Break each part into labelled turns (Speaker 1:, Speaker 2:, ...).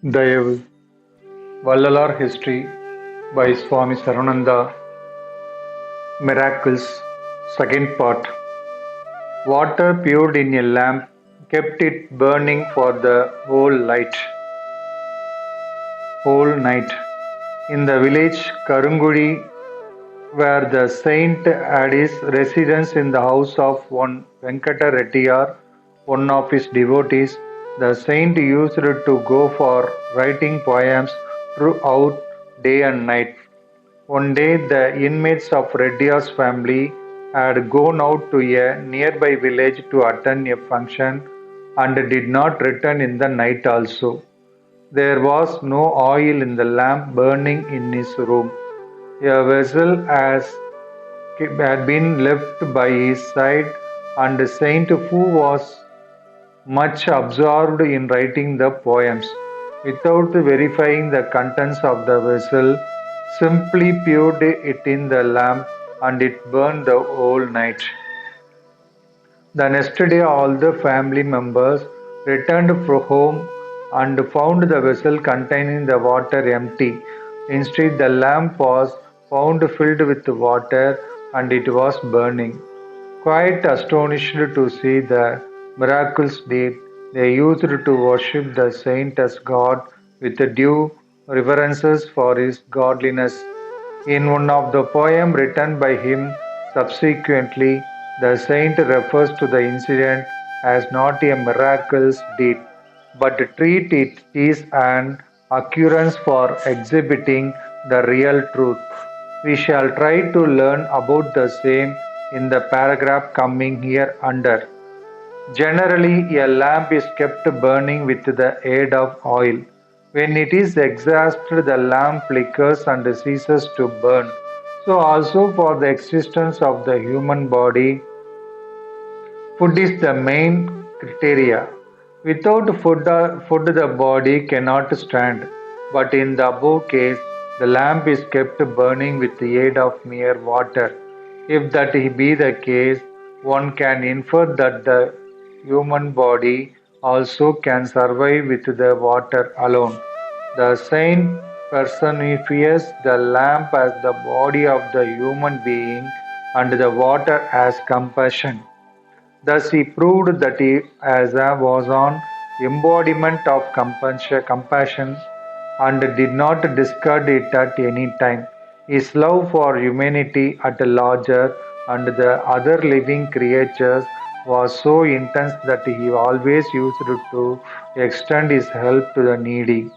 Speaker 1: The Vallalar History by Swami Sarananda Miracles Second Part. Water poured in a lamp kept it burning for the whole night. In the village Karungudi, where the saint had his residence in the house of one Venkata Rettiyar, one of his devotees, the saint used to go for writing poems throughout day and night. One day, the inmates of Reddy's family had gone out to a nearby village to attend a function and did not return in the night also. There was no oil in the lamp burning in his room. A vessel had been left by his side, and the saint, who was much absorbed in writing the poems, without verifying the contents of the vessel, simply poured it in the lamp and it burned the whole night. The next day, all the family members returned from home and found the vessel containing the water empty. Instead, the lamp was found filled with water and it was burning. Quite astonished to see the miracles did, they used to worship the saint as God with due reverences for his godliness. In one of the poems written by him subsequently, the saint refers to the incident as not a miraculous deed, but treat it as an occurrence for exhibiting the real truth. We shall try to learn about the same in the paragraph coming here under. Generally, a lamp is kept burning with the aid of oil. When it is exhausted, the lamp flickers and ceases to burn. So, also for the existence of the human body, food is the main criteria. Without food the body cannot stand. But in the above case, the lamp is kept burning with the aid of mere water. If that be the case, one can infer that the human body also can survive with the water alone. The saint personifies the lamp as the body of the human being and the water as compassion. Thus he proved that he as a was an embodiment of compassion and did not discard it at any time. His love for humanity at larger and the other living creatures was so intense that he always used to extend his help to the needy.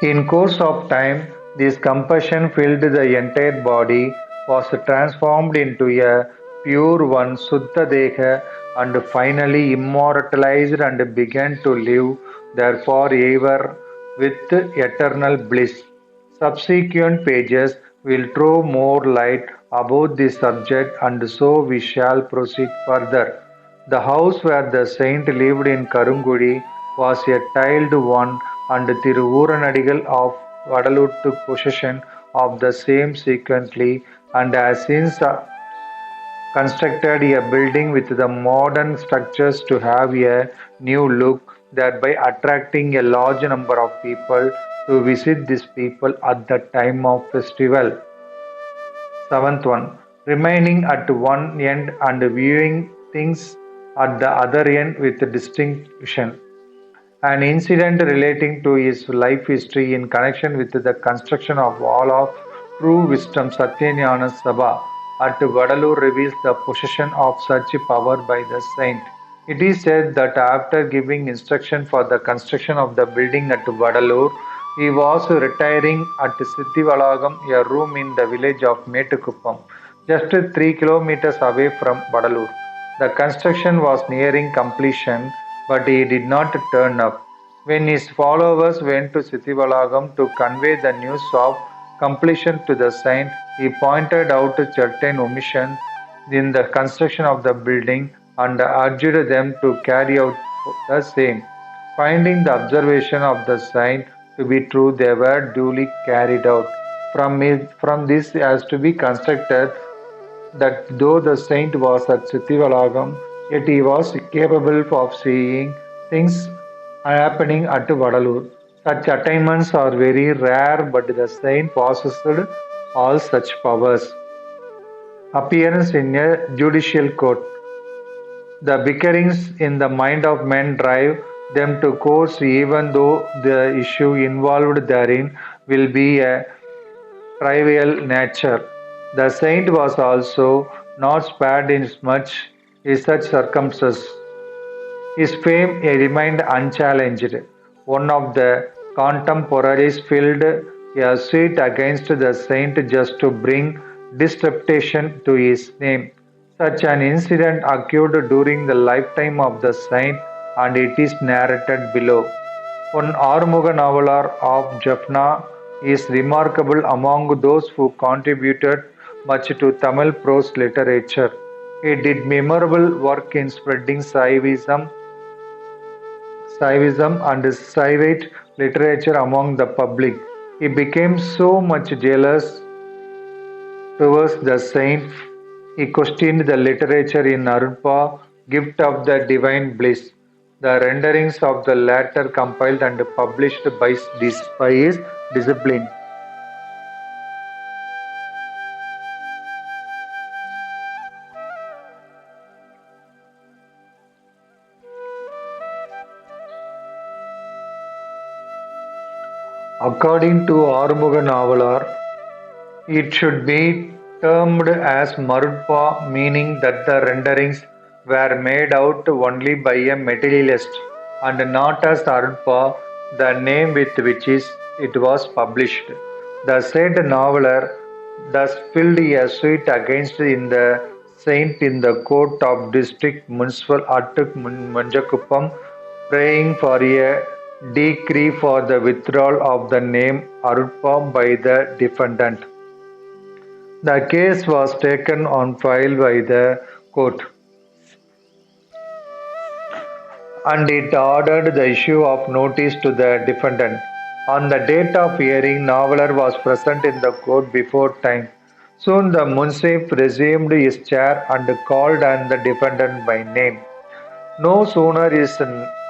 Speaker 1: In course of time, this compassion filled the entire body, was transformed into a pure one Suddha Deha and finally immortalized and began to live there forever with eternal bliss. Subsequent pages will throw more light about this subject and so we shall proceed further. The house where the saint lived in Karungudi was a tiled one and Thiru Ooranadigal of Vadalur took possession of the same subsequently and has since constructed a building with the modern structures to have a new look, thereby attracting a large number of people to visit these people at the time of festival. Seventh one, remaining at one end and viewing things at the other end with distinction. An incident relating to his life history in connection with the construction of Wall of True Wisdom Satyanyana Sabha at Vadalur reveals the possession of such power by the saint. It is said that after giving instruction for the construction of the building at Vadalur, he was retiring at Siddhivalagam, a room in the village of Metukuppam, just 3 kilometers away from Vadalur. The construction was nearing completion, but he did not turn up. When his followers went to Sithivalagam to convey the news of completion to the saint, he pointed out certain omissions in the construction of the building and urged them to carry out the same. Finding the observation of the saint to be true, they were duly carried out. From this has to be constructed that though the saint was at Sithivalagam, yet he was capable of seeing things happening at Vallalar. Such attainments are very rare, but the saint possessed all such powers. Appearance in a judicial court. The bickerings in the mind of men drive them to courts even though the issue involved therein will be a trivial nature. The saint was also not spared in much in such circumstances. His fame remained unchallenged. One of the contemporaries filled a suit against the saint just to bring disreputation to his name. Such an incident occurred during the lifetime of the saint and it is narrated below. One Armuga Navalar of Jaffna is remarkable among those who contributed much to Tamil prose literature. He did memorable work in spreading Saivism and Saivite literature among the public. He became so much jealous towards the saint, he questioned the literature in Arunpa, gift of the divine bliss. The renderings of the latter compiled and published by his discipline. According to Arumuga Navalar, it should be termed as Marudpa, meaning that the renderings were made out only by a materialist and not as Arudpa, the name with which it was published. The said noveler thus filled a suit against in the saint in the court of district municipal at Manjakuppam, praying for a decree for the withdrawal of the name Arudpa by the defendant. The case was taken on file by the court, and it ordered the issue of notice to the defendant. On the date of hearing, Noveller was present in the court before time. Soon the Munsif resumed his chair and called on the defendant by name. No sooner his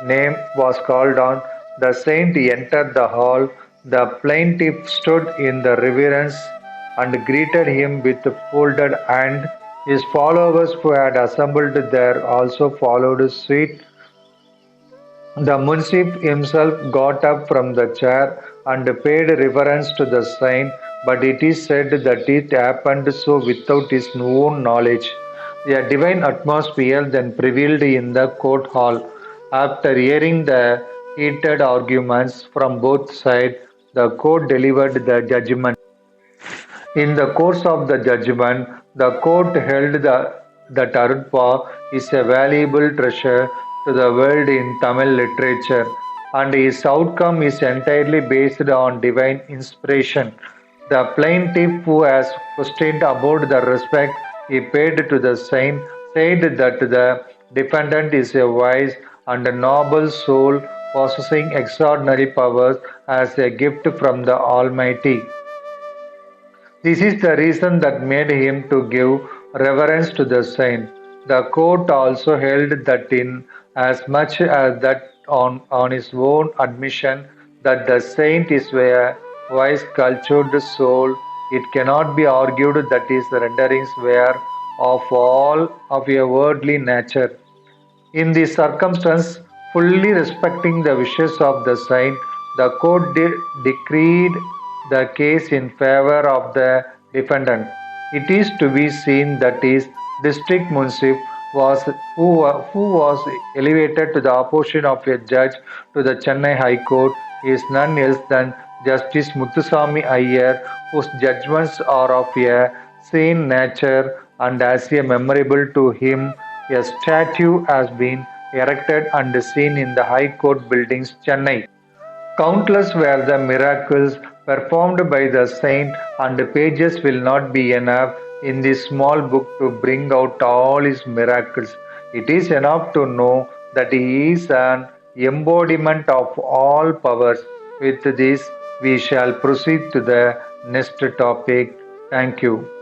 Speaker 1: name was called on, the saint entered the hall. The plaintiff stood in the reverence and greeted him with folded hand. His followers who had assembled there also followed suit. The Munsif himself got up from the chair and paid reverence to the saint, but it is said that it happened so without his own knowledge. A divine atmosphere then prevailed in the court hall. After hearing the heated arguments from both sides, the court delivered the judgment. In the course of the judgment, the court held that Arudpa is a valuable treasure to the world in Tamil literature, and its outcome is entirely based on divine inspiration. The plaintiff, who has questioned about the respect he paid to the saint, said that the defendant is a wise and noble soul possessing extraordinary powers as a gift from the Almighty. This is the reason that made him to give reverence to the saint. The court also held that in as much as that on his own admission that the saint is a wise cultured soul, it cannot be argued that his renderings were of all of a worldly nature. In this circumstance, fully respecting the wishes of the saint, the court decreed the case in favor of the defendant. It is to be seen that his district munsif was who was elevated to the position of a judge to the Chennai High Court is none else than Justice Muthusamy Iyer, whose judgments are of a sane nature, and as a memorable to him, a statue has been erected and seen in the High Court buildings, Chennai. Countless were the miracles performed by the saint, and pages will not be enough in this small book to bring out all his miracles. It is enough to know that he is an embodiment of all powers. With this, we shall proceed to the next topic. Thank you.